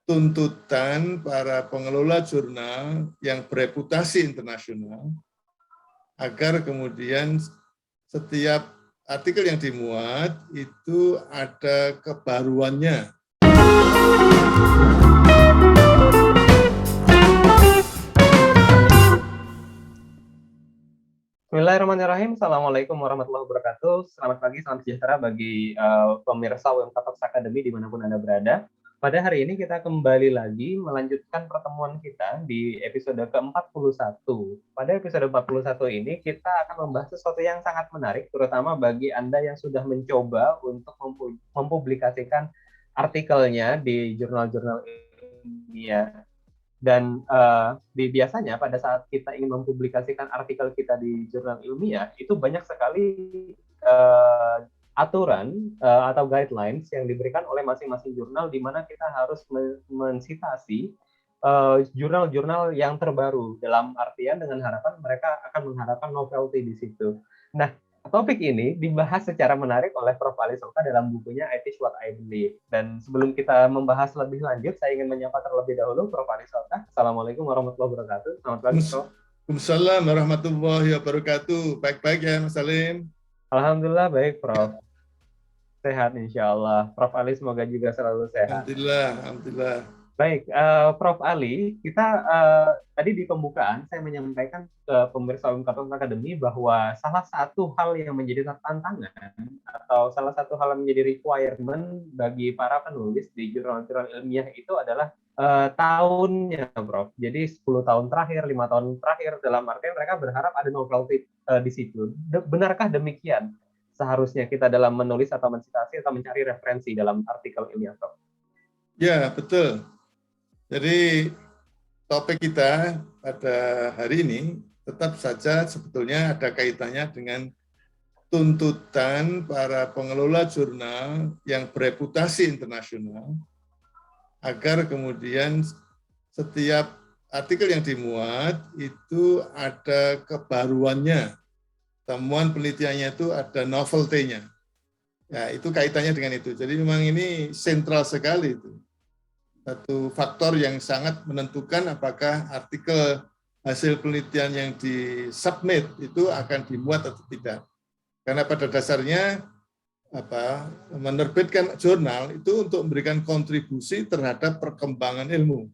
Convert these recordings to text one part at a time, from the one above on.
tuntutan para pengelola jurnal yang bereputasi internasional agar kemudian setiap artikel yang dimuat itu ada kebaruannya. Bismillahirrahmanirrahim. Assalamualaikum warahmatullahi wabarakatuh. Selamat pagi, salam sejahtera bagi pemirsa UM Talks Academy dimanapun Anda berada. Pada hari ini kita kembali lagi melanjutkan pertemuan kita di episode ke-41. Pada episode 41 ini kita akan membahas sesuatu yang sangat menarik, terutama bagi Anda yang sudah mencoba untuk mempublikasikan artikelnya di jurnal-jurnal ilmiah. Dan biasanya pada saat kita ingin mempublikasikan artikel kita di jurnal ilmiah, itu banyak sekali aturan atau guidelines yang diberikan oleh masing-masing jurnal, di mana kita harus mensitasi jurnal-jurnal yang terbaru, dalam artian dengan harapan mereka akan mengharapkan novelty di situ. Nah, topik ini dibahas secara menarik oleh Prof. Ali Sokka dalam bukunya It Is What I Believe. Dan sebelum kita membahas lebih lanjut, saya ingin menyapa terlebih dahulu Prof. Ali Sokka. Assalamualaikum warahmatullahi wabarakatuh. Selamat pagi, Prof. Waalaikumsalam warahmatullahi wabarakatuh. Baik-baik ya, Mas Salim? Alhamdulillah baik, Prof. Sehat insya Allah. Prof. Ali semoga juga selalu sehat. Alhamdulillah. Baik, Prof. Ali, kita tadi di pembukaan saya menyampaikan ke pemirsa UM Talks Academy bahwa salah satu hal yang menjadi tantangan atau salah satu hal yang menjadi requirement bagi para penulis di jurnal-jurnal ilmiah itu adalah tahunnya, Prof. Jadi 10 tahun terakhir, 5 tahun terakhir, dalam artian mereka berharap ada novelty di situ. Benarkah demikian seharusnya kita dalam menulis atau mensitasi atau mencari referensi dalam artikel ilmiah, Prof? Ya, betul. Jadi topik kita pada hari ini tetap saja sebetulnya ada kaitannya dengan tuntutan para pengelola jurnal yang bereputasi internasional agar kemudian setiap artikel yang dimuat itu ada kebaruannya, temuan penelitiannya itu ada novelty-nya. Ya, itu kaitannya dengan itu. Jadi memang ini sentral sekali itu. Satu faktor yang sangat menentukan apakah artikel hasil penelitian yang disubmit itu akan dimuat atau tidak. Karena pada dasarnya menerbitkan jurnal itu untuk memberikan kontribusi terhadap perkembangan ilmu.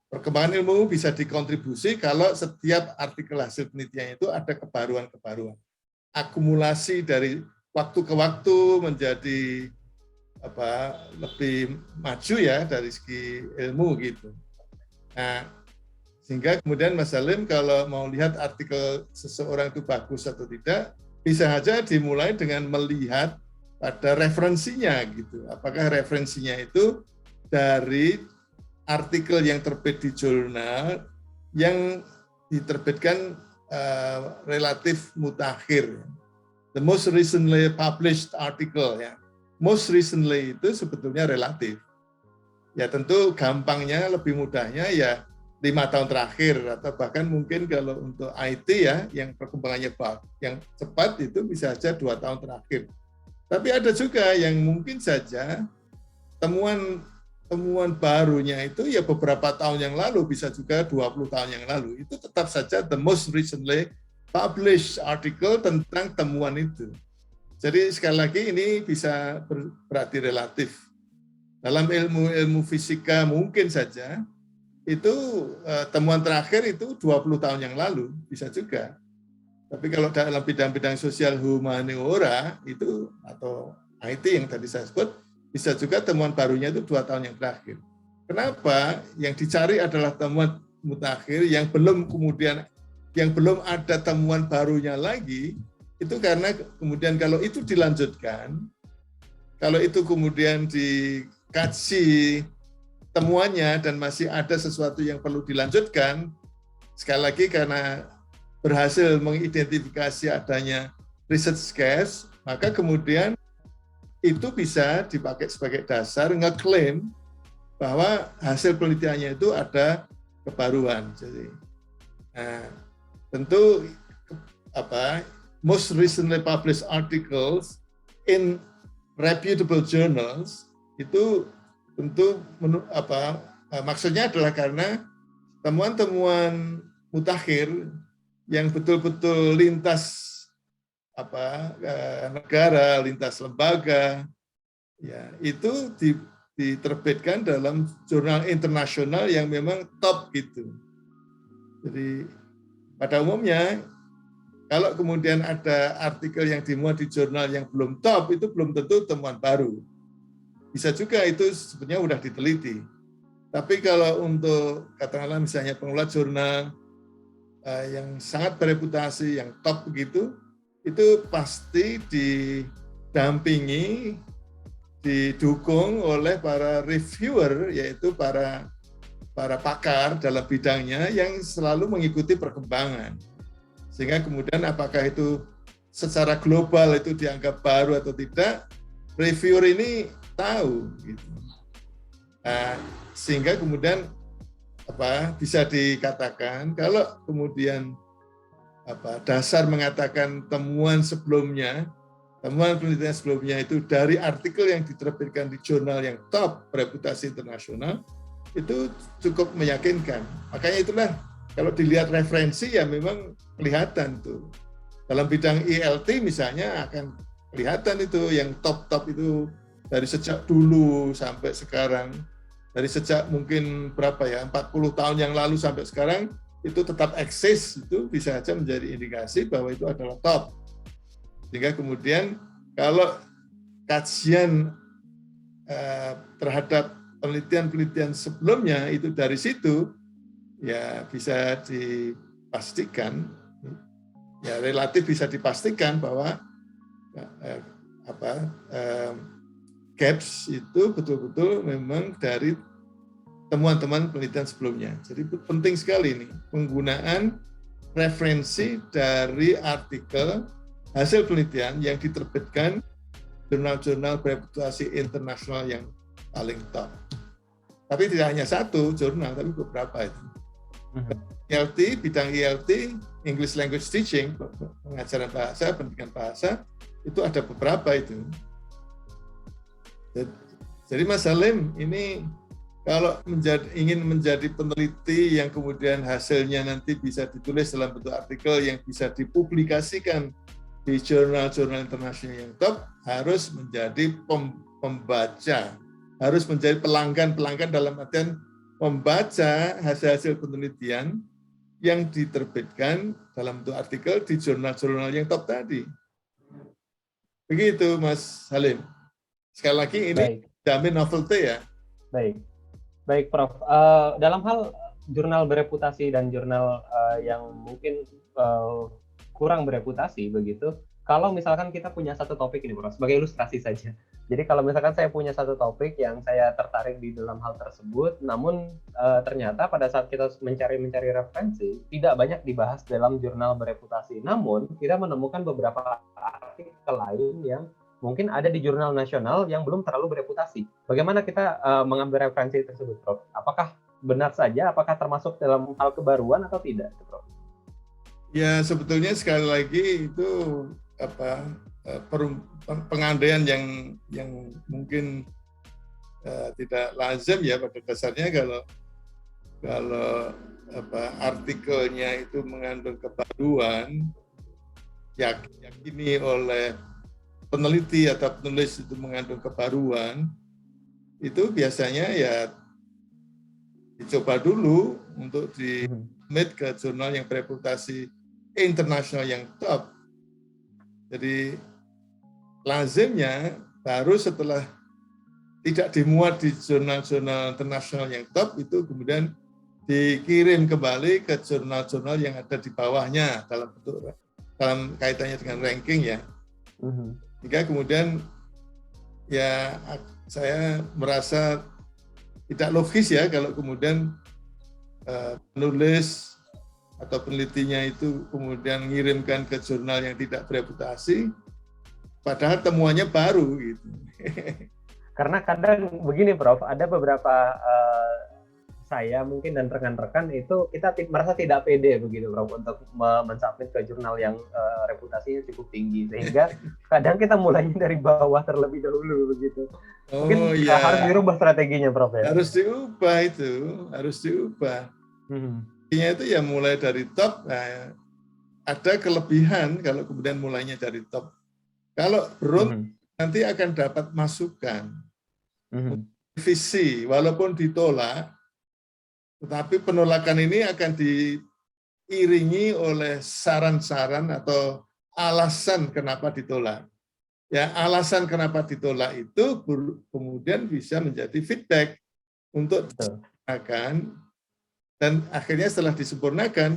Perkembangan ilmu bisa dikontribusi kalau setiap artikel hasil penelitian itu ada kebaruan-kebaruan. Akumulasi dari waktu ke waktu menjadi lebih maju ya dari segi ilmu gitu. Nah, sehingga kemudian Mas Salim kalau mau lihat artikel seseorang itu bagus atau tidak, bisa saja dimulai dengan melihat pada referensinya gitu. Apakah referensinya itu dari artikel yang terbit di jurnal yang diterbitkan relatif mutakhir. The most recently published article ya. Most recently itu sebetulnya relatif. Ya tentu gampangnya, lebih mudahnya ya 5 tahun terakhir, atau bahkan mungkin kalau untuk IT ya, yang perkembangannya yang cepat itu bisa saja 2 tahun terakhir. Tapi ada juga yang mungkin saja temuan barunya itu ya beberapa tahun yang lalu, bisa juga 20 tahun yang lalu. Itu tetap saja the most recently published article tentang temuan itu. Jadi sekali lagi ini bisa berarti relatif. Dalam ilmu fisika mungkin saja itu temuan terakhir itu 20 tahun yang lalu, bisa juga. Tapi kalau dalam bidang-bidang sosial humaniora itu atau IT yang tadi saya sebut, bisa juga temuan barunya itu 2 tahun yang terakhir. Kenapa? Yang dicari adalah temuan mutakhir yang belum ada temuan barunya lagi. Itu karena kemudian kalau itu dilanjutkan, kalau itu kemudian dikaji temuannya dan masih ada sesuatu yang perlu dilanjutkan, sekali lagi karena berhasil mengidentifikasi adanya research case, maka kemudian itu bisa dipakai sebagai dasar ngeklaim bahwa hasil penelitiannya itu ada kebaruan. Jadi, tentu most recently published articles in reputable journals itu tentu maksudnya adalah karena temuan-temuan mutakhir yang betul-betul lintas negara, lintas lembaga, ya itu diterbitkan dalam jurnal internasional yang memang top gitu. Jadi pada umumnya kalau kemudian ada artikel yang dimuat di jurnal yang belum top, itu belum tentu temuan baru. Bisa juga itu sebenarnya sudah diteliti. Tapi kalau untuk katakanlah misalnya pengelola jurnal yang sangat bereputasi, yang top begitu, itu pasti didampingi, didukung oleh para reviewer, yaitu para pakar dalam bidangnya yang selalu mengikuti perkembangan. Sehingga kemudian apakah itu secara global itu dianggap baru atau tidak, reviewer ini tahu. Gitu. Nah, sehingga kemudian bisa dikatakan kalau kemudian dasar mengatakan temuan penelitian sebelumnya itu dari artikel yang diterbitkan di jurnal yang top reputasi internasional, itu cukup meyakinkan. Makanya itulah kalau dilihat referensi ya memang kelihatan tuh. Dalam bidang ILT misalnya akan kelihatan itu yang top-top itu dari sejak dulu sampai sekarang. Dari sejak mungkin 40 tahun yang lalu sampai sekarang itu tetap eksis, itu bisa saja menjadi indikasi bahwa itu adalah top. Sehingga kemudian kalau kajian terhadap penelitian-penelitian sebelumnya itu dari situ, ya bisa dipastikan, ya relatif bisa dipastikan bahwa gaps itu betul-betul memang dari temuan-temuan penelitian sebelumnya. Jadi penting sekali ini penggunaan referensi dari artikel hasil penelitian yang diterbitkan jurnal-jurnal bereputasi internasional yang paling top. Tapi tidak hanya satu jurnal, tapi beberapa itu. ILT, bidang ILT, English Language Teaching, pengajaran bahasa, pendidikan bahasa, itu ada beberapa itu. Jadi Mas Halim, ini kalau ingin menjadi peneliti yang kemudian hasilnya nanti bisa ditulis dalam bentuk artikel yang bisa dipublikasikan di jurnal-jurnal internasional yang top, harus menjadi pembaca, harus menjadi pelanggan dalam artian membaca hasil-hasil penelitian yang diterbitkan dalam bentuk artikel di jurnal-jurnal yang top tadi. Begitu Mas Halim. Sekali lagi ini jamin novelty ya. Baik Prof. Dalam hal jurnal bereputasi dan jurnal yang mungkin kurang bereputasi begitu, kalau misalkan kita punya satu topik ini Prof, sebagai ilustrasi saja. Jadi kalau misalkan saya punya satu topik yang saya tertarik di dalam hal tersebut, namun ternyata pada saat kita mencari referensi, tidak banyak dibahas dalam jurnal bereputasi. Namun kita menemukan beberapa artikel lain yang mungkin ada di jurnal nasional yang belum terlalu bereputasi. Bagaimana kita mengambil referensi tersebut, Prof? Apakah benar saja, apakah termasuk dalam hal kebaruan atau tidak, Prof? Ya, sebetulnya sekali lagi itu pengandaian yang mungkin tidak lazim ya pada dasarnya kalau artikelnya itu mengandung kebaruan, yakini oleh peneliti atau penulis itu mengandung kebaruan, itu biasanya ya dicoba dulu untuk di-submit ke jurnal yang bereputasi internasional yang top. Jadi lazimnya baru setelah tidak dimuat di jurnal-jurnal internasional yang top, itu kemudian dikirim kembali ke jurnal-jurnal yang ada di bawahnya dalam kaitannya dengan ranking ya. Hingga kemudian ya saya merasa tidak logis ya kalau kemudian penulis atau penelitinya itu kemudian mengirimkan ke jurnal yang tidak bereputasi, padahal temuannya baru gitu. Karena kadang begini Prof, ada beberapa saya mungkin dan rekan-rekan itu kita merasa tidak pede begitu Prof untuk mensubmit ke jurnal yang reputasinya cukup tinggi, sehingga kadang kita mulainya dari bawah terlebih dahulu begitu. Oh Mungkin harus ya, dirubah strateginya Prof ya. harus diubah itu, harus diubah. Intinya itu ya mulai dari top. Nah, ada kelebihan kalau kemudian mulainya dari top. Kalau beruntung nanti akan dapat masukan, visi, walaupun ditolak, tetapi penolakan ini akan diiringi oleh saran-saran atau alasan kenapa ditolak. Ya, alasan kenapa ditolak itu kemudian bisa menjadi feedback untuk disempurnakan, dan akhirnya setelah disempurnakan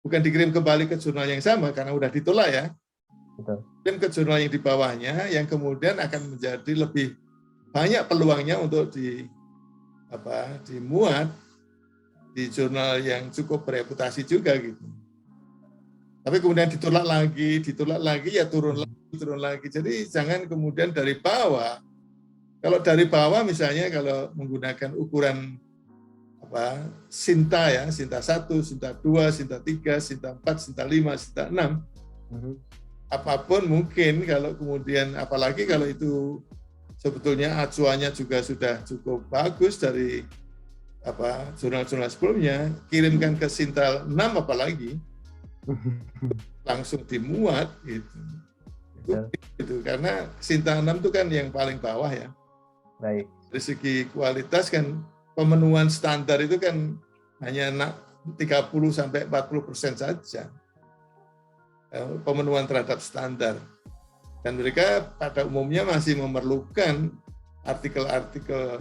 bukan dikirim kembali ke jurnal yang sama karena udah ditolak ya. Kirim ke jurnal yang di bawahnya yang kemudian akan menjadi lebih banyak peluangnya untuk dimuat di jurnal yang cukup bereputasi juga gitu. Tapi kemudian ditolak lagi ya turun lagi. Jadi jangan kemudian dari bawah. Kalau dari bawah misalnya kalau menggunakan ukuran Sinta ya, Sinta 1, Sinta 2, Sinta 3, Sinta 4, Sinta 5, Sinta 6. Apapun mungkin kalau kemudian apalagi kalau itu sebetulnya acuannya juga sudah cukup bagus dari jurnal-jurnal sebelumnya, kirimkan ke Sinta 6 apalagi langsung dimuat gitu. Itu karena Sinta 6 itu kan yang paling bawah ya. Baik. Dari segi kualitas kan pemenuhan standar itu kan hanya 30-40% saja pemenuhan terhadap standar. Dan mereka pada umumnya masih memerlukan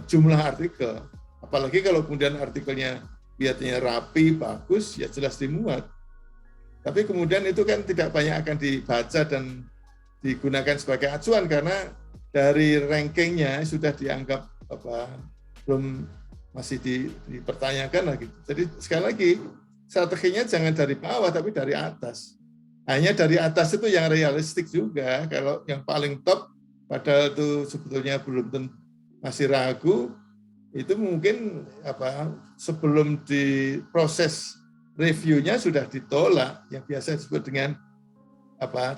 jumlah artikel. Apalagi kalau kemudian artikelnya lihatnya rapi, bagus, ya jelas dimuat. Tapi kemudian itu kan tidak banyak akan dibaca dan digunakan sebagai acuan karena dari rankingnya sudah dianggap belum masih dipertanyakan lagi. Jadi sekali lagi strateginya jangan dari bawah tapi dari atas. Hanya dari atas itu yang realistik juga. Kalau yang paling top padahal itu sebetulnya masih ragu, itu mungkin sebelum diproses reviewnya sudah ditolak, yang biasa disebut dengan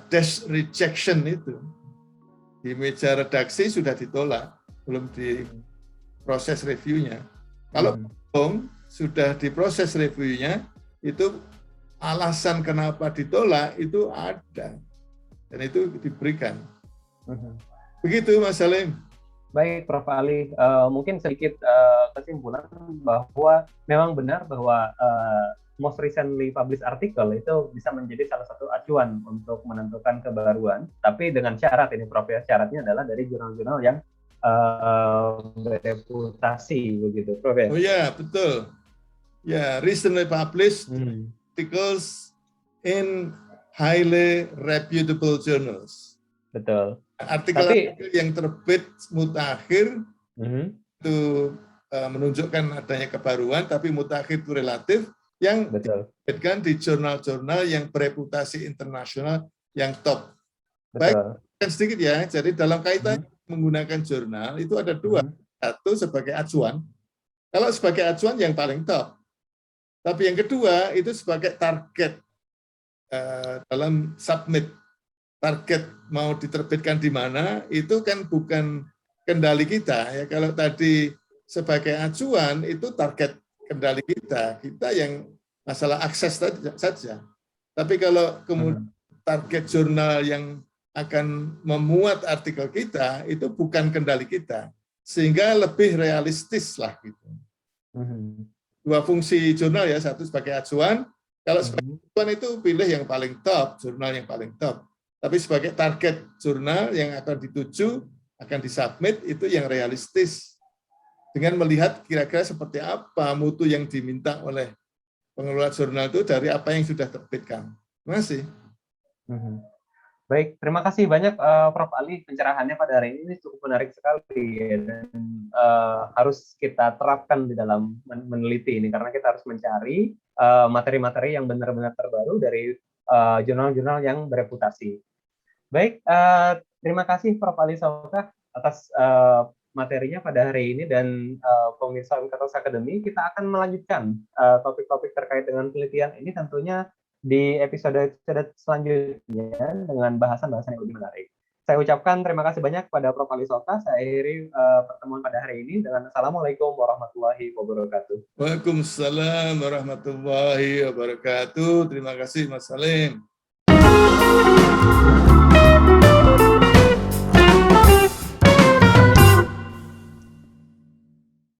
desk rejection itu. Di meja redaksi sudah ditolak, belum diproses reviewnya. Kalau belum sudah diproses reviewnya, itu alasan kenapa ditolak itu ada dan itu diberikan. Begitu Mas Salim. Baik Prof. Ali, mungkin sedikit kesimpulan bahwa memang benar bahwa most recently published article itu bisa menjadi salah satu acuan untuk menentukan kebaruan, tapi dengan syarat ini Prof ya, syaratnya adalah dari jurnal-jurnal yang bereputasi begitu Prof ya. Oh ya, betul. Ya, recently published articles in highly reputable journals. Betul. Artikel yang terbit mutakhir itu menunjukkan adanya kebaruan, tapi mutakhir itu relatif yang diterbitkan di jurnal-jurnal yang bereputasi internasional yang top. Baik, sedikit ya. Jadi dalam kaitan menggunakan jurnal itu ada dua. Satu sebagai acuan. Kalau sebagai acuan yang paling top. Tapi yang kedua itu sebagai target dalam submit. Target mau diterbitkan di mana itu kan bukan kendali kita ya. Kalau tadi sebagai acuan itu target kendali kita yang masalah akses saja. Tapi kalau kemudian target jurnal yang akan memuat artikel kita itu bukan kendali kita, sehingga lebih realistis lah gitu. Dua fungsi jurnal ya, satu sebagai acuan. Kalau sebagai acuan itu pilih yang paling top, jurnal yang paling top. Tapi sebagai target jurnal yang akan dituju, akan disubmit, itu yang realistis. Dengan melihat kira-kira seperti apa mutu yang diminta oleh pengelola jurnal itu dari apa yang sudah terbitkan. Terima kasih. Baik, terima kasih banyak Prof. Ali, pencerahannya pada hari ini cukup menarik sekali dan harus kita terapkan di dalam meneliti ini karena kita harus mencari materi-materi yang benar-benar terbaru dari jurnal-jurnal yang bereputasi. Baik, terima kasih Prof. Ali Saukah atas materinya pada hari ini, dan pemirsa Umkatox Academy, kita akan melanjutkan topik-topik terkait dengan penelitian ini tentunya di episode selanjutnya dengan bahasan-bahasan yang lebih menarik. Saya ucapkan terima kasih banyak kepada Prof. Ali Sokka. Saya akhiri pertemuan pada hari ini dengan Assalamualaikum warahmatullahi wabarakatuh. Waalaikumsalam warahmatullahi wabarakatuh. Terima kasih Mas Salim.